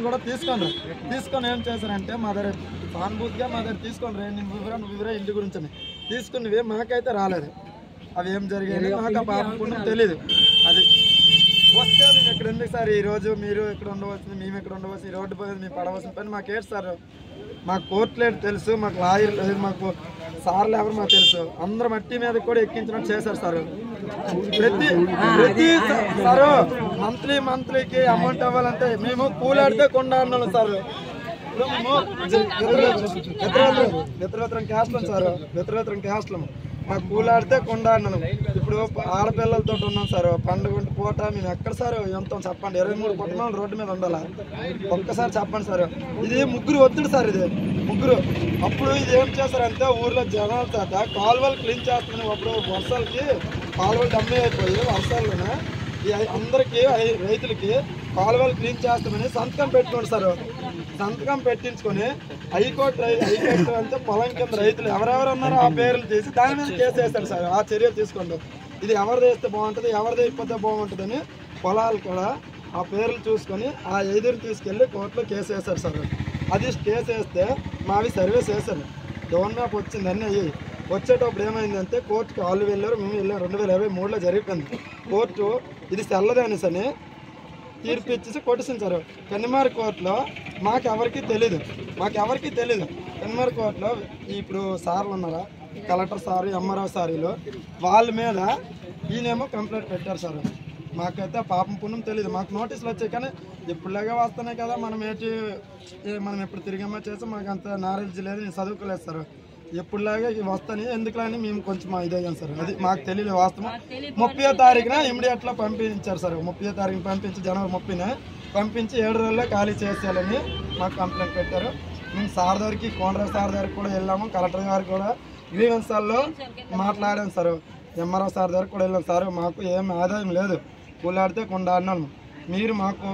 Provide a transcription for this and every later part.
కూడా తీసుకొని ఏం చేశారంటే మా దగ్గర సానుభూతిగా మా దగ్గర తీసుకొని వివరా ఇంటి గురించి తీసుకున్నవి మాకైతే రాలేదు. అవి ఏం జరిగాయి మాకు పాపం తెలీదు. అది వస్తే మేము ఇక్కడ ఎందుకు సార్ ఈరోజు మీరు ఇక్కడ ఉండవలసింది, మేము ఇక్కడ ఉండవలసి, ఈ రోడ్డు పోయేది మేము పడవలసిన పని మాకేంటి సార్? మాకు కోర్టులేడు తెలుసు, మాకు లాయర్ లేదు, మాకు సార్లు ఎవరు మాకు తెలుసు. అందరు మట్టి మీద కూడా ఎక్కించినట్టు చేశారు సార్. ప్రతి సార్ మంత్లీకి అమౌంట్ అవ్వాలంటే మేము కూలాడితే కొండ అన్నాం సార్. ఇప్పుడు క్యాస్లం సార్, క్యాస్లం మాకు కూలాడితే కొండ అన్నాను. ఇప్పుడు ఆడపిల్లలతో ఉన్నాం సార్. పండుగ పూట మేము ఎక్కడ సార్ ఎంత చెప్పండి? 23 కుటుంబాలు రోడ్డు మీద ఉండాలా? ఒక్కసారి చెప్పండి సార్. ఇది ముగ్గురు ఒత్తిడి సార్, ఇది ముగ్గురు. అప్పుడు ఇది ఏం చేస్తారంటే ఊర్లో జనాల చేత కాలువలు క్లీన్ చేస్తామని, అప్పుడు వర్షాలకి కాలువలు డమ్మి అయిపోయి వర్షాల్లోనే అందరికీ రైతులకి కాలువలు క్లీన్ చేస్తామని సంతకం పెట్టుకోండి సార్. సంతకం పెట్టించుకొని హైకోర్టు అంటే పొలం కింద రైతులు ఎవరెవరు ఉన్నారో ఆ పేర్లు తీసి దాని మీద కేసు వేస్తాడు సార్. ఆ చర్యలు తీసుకోండి. ఇది ఎవరిది వేస్తే బాగుంటుంది, ఎవరిది అయిపోతే బాగుంటుందని పొలాలు కూడా ఆ పేర్లు చూసుకొని ఆ ఎదురు తీసుకెళ్ళి కోర్టులో కేసు వేశారు సార్. అది కేసు వేస్తే మావి సర్వీస్ వేశారు. డోన్ మ్యాప్ వచ్చింది అన్నీ అయ్యి. వచ్చేటప్పుడు ఏమైందంటే కోర్టుకి వాళ్ళు వెళ్ళారు, మేము వెళ్ళాం. 2023లో జరిగిపోయింది. కోర్టు ఇది తెల్లదనేసి అని తీర్పు ఇచ్చేసి కొట్టేసించారు. కన్నిమారి కోర్టులో మాకెవరికి తెలీదు. కన్నిమారి కోర్టులో ఇప్పుడు సార్లు ఉన్నారా, కలెక్టర్ సారు, ఎంఆర్ఓ సారీలు, వాళ్ళ మీద ఈయనేమో కంప్లైంట్ పెట్టారు సార్. మాకైతే పాపం పుణ్యం తెలియదు. మాకు నోటీసులు వచ్చాయి కానీ ఎప్పుడులాగా వస్తున్నాయి కదా, మనం ఎప్పుడు తిరిగమ్మా చేసి మాకు అంత నాలెడ్జ్ లేదు, నేను చదువుకోలేదు సార్. ఎప్పుడులాగా వస్తాయి ఎందుకులని మేము కొంచెం ఇదయ్యాం సార్. అది మాకు తెలియదు వాస్తవం. 30వ తారీఖున ఇమీడియట్లో పంపించారు సార్. 30వ తారీఖున పంపించి జనవరి 30న పంపించి 7 రోజుల్లో ఖాళీ చేసేయాలని మాకు కంప్లైంట్ పెట్టారు. మేము సార్ దగ్గరికి, కోనరావు సార్ దగ్గరికి కూడా వెళ్ళాము. కలెక్టర్ గారు కూడా గ్రీవెన్సాల్లో మాట్లాడాను సార్. ఎంఆర్ఓ సార్ దగ్గర కూడా వెళ్ళాం. సార్ మాకు ఏం ఆదాయం లేదు, కూలాడితే కొండ అన్నాను. మీరు మాకు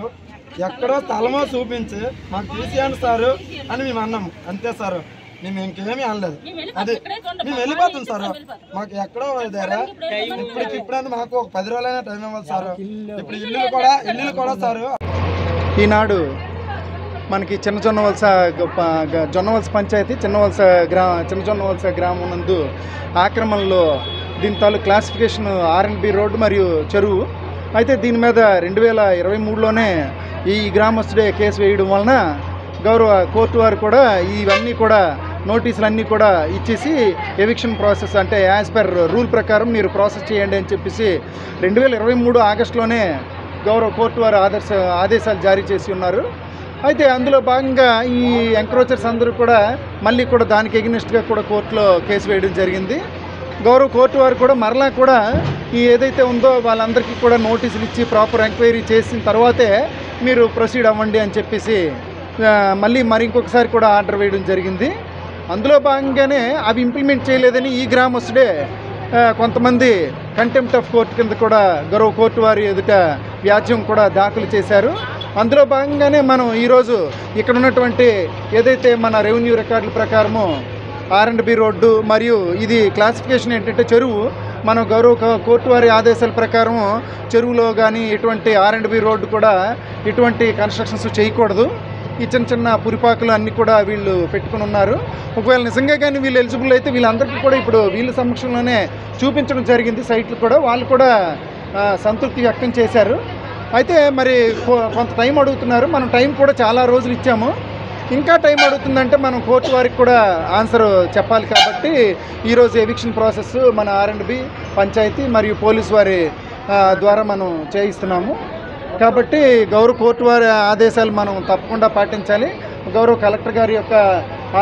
ఎక్కడో స్థలమో చూపించి మాకు తీసేయండి సార్ అని మేము అన్నాము. అంతే సార్, మేము ఇంకేమీ అనలేదు. అది మేము వెళ్ళిపోతాం సార్. మాకు ఎక్కడో దగ్గర ఇప్పుడంటే మాకు ఒక 10 రోజులైనా టైం ఇవ్వాలి సార్. ఇప్పుడు ఇల్లులు కూడా సార్. ఈనాడు మనకి జొన్నవలస పంచాయతీ చిన్నజొన్నవలస గ్రామం నందు ఆక్రమణలో దీని తాలూ క్లాసిఫికేషన్ R&B రోడ్డు మరియు చెరువు. అయితే దీని మీద 2023లోనే ఈ గ్రామస్తుడే కేసు వేయడం వలన గౌరవ కోర్టు వారు కూడా ఇవన్నీ కూడా నోటీసులు అన్నీ కూడా ఇచ్చేసి ఎవిక్షన్ ప్రాసెస్ అంటే యాజ్ పర్ రూల్ ప్రకారం మీరు ప్రాసెస్ చేయండి అని చెప్పేసి 2023 ఆగస్టులోనే గౌరవ కోర్టు వారు ఆదేశాలు జారీ చేసి ఉన్నారు. అయితే అందులో భాగంగా ఈ ఎంక్రోచర్స్ అందరూ కూడా మళ్ళీ కూడా దానికి ఎగ్నెస్ట్గా కూడా కోర్టులో కేసు వేయడం జరిగింది. గౌరవ కోర్టు వారు కూడా మరలా కూడా ఈ ఏదైతే ఉందో వాళ్ళందరికీ కూడా నోటీసులు ఇచ్చి ప్రాపర్ ఎంక్వైరీ చేసిన తర్వాతే మీరు ప్రొసీడ్ అవ్వండి అని చెప్పేసి మళ్ళీ ఇంకొకసారి కూడా ఆర్డర్ వేయడం జరిగింది. అందులో భాగంగానే అవి ఇంప్లిమెంట్ చేయలేదని ఈ గ్రామస్తుడే కొంతమంది కంటెంప్ట్ ఆఫ్ కోర్టు కింద కూడా గౌరవ కోర్టు వారి ఎదుట వ్యాజ్యం కూడా దాఖలు చేశారు. అందులో భాగంగానే మనం ఈరోజు ఇక్కడ ఉన్నటువంటి ఏదైతే మన రెవెన్యూ రికార్డుల ప్రకారము R&B రోడ్డు మరియు ఇది క్లాసిఫికేషన్ ఏంటంటే చెరువు, మనం గౌరవ కోర్టు వారి ఆదేశాల ప్రకారం చెరువులో కానీ ఎటువంటి R&B రోడ్డు కూడా ఎటువంటి కన్స్ట్రక్షన్స్ చేయకూడదు. ఈ చిన్న పురిపాకులు అన్నీ కూడా వీళ్ళు పెట్టుకుని ఉన్నారు. ఒకవేళ నిజంగా కానీ వీళ్ళు ఎలిజిబుల్ అయితే వీళ్ళందరికీ కూడా ఇప్పుడు వీళ్ళ సమక్షంలోనే చూపించడం జరిగింది సైట్లు కూడా. వాళ్ళు కూడా సంతృప్తి వ్యక్తం చేశారు. అయితే మరి కొంత టైం అడుగుతున్నారు. మనం టైం కూడా చాలా రోజులు ఇచ్చాము. ఇంకా టైం అడుగుతుందంటే మనం కోర్టు వారికి కూడా ఆన్సర్ చెప్పాలి. కాబట్టి ఈరోజు ఎవిక్షన్ ప్రాసెస్ మన R&B పంచాయతీ మరియు పోలీసు వారి ద్వారా మనం చేయిస్తున్నాము. కాబట్టి గౌరవ కోర్టు వారి ఆదేశాలు మనం తప్పకుండా పాటించాలి. గౌరవ కలెక్టర్ గారి యొక్క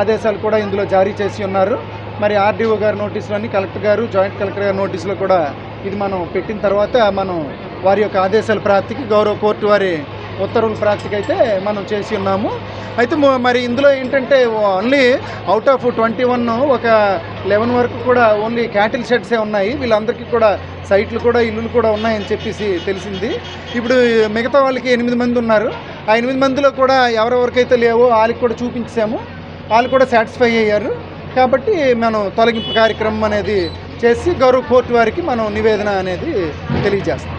ఆదేశాలు కూడా ఇందులో జారీ చేసి ఉన్నారు. మరి RDO గారి నోటీసులన్నీ కలెక్టర్ గారు, జాయింట్ కలెక్టర్ గారి నోటీసులో కూడా ఇది మనం పెట్టిన తర్వాత మనం వారి యొక్క ఆదేశాల ప్రాప్తికి గౌరవ కోర్టు వారి ఉత్తర్వుల ప్రాప్తికి అయితే మనం చేసి ఉన్నాము. అయితే మరి ఇందులో ఏంటంటే ఓన్లీ అవుట్ ఆఫ్ 21 ఒక 11 వరకు కూడా ఓన్లీ క్యాటిల్ షెడ్సే ఉన్నాయి. వీళ్ళందరికీ కూడా సైట్లు కూడా ఇల్లులు కూడా ఉన్నాయని చెప్పేసి తెలిసింది. ఇప్పుడు మిగతా వాళ్ళకి 8 మంది ఉన్నారు. ఆ 8 మందిలో కూడా ఎవరెవరికైతే లేవో వాళ్ళకి కూడా చూపించాము. వాళ్ళు కూడా సాటిస్ఫై అయ్యారు. కాబట్టి మనం తొలగింపు కార్యక్రమం అనేది చేసి గౌరవ కోర్టు వారికి మనం నివేదన అనేది తెలియజేస్తాం.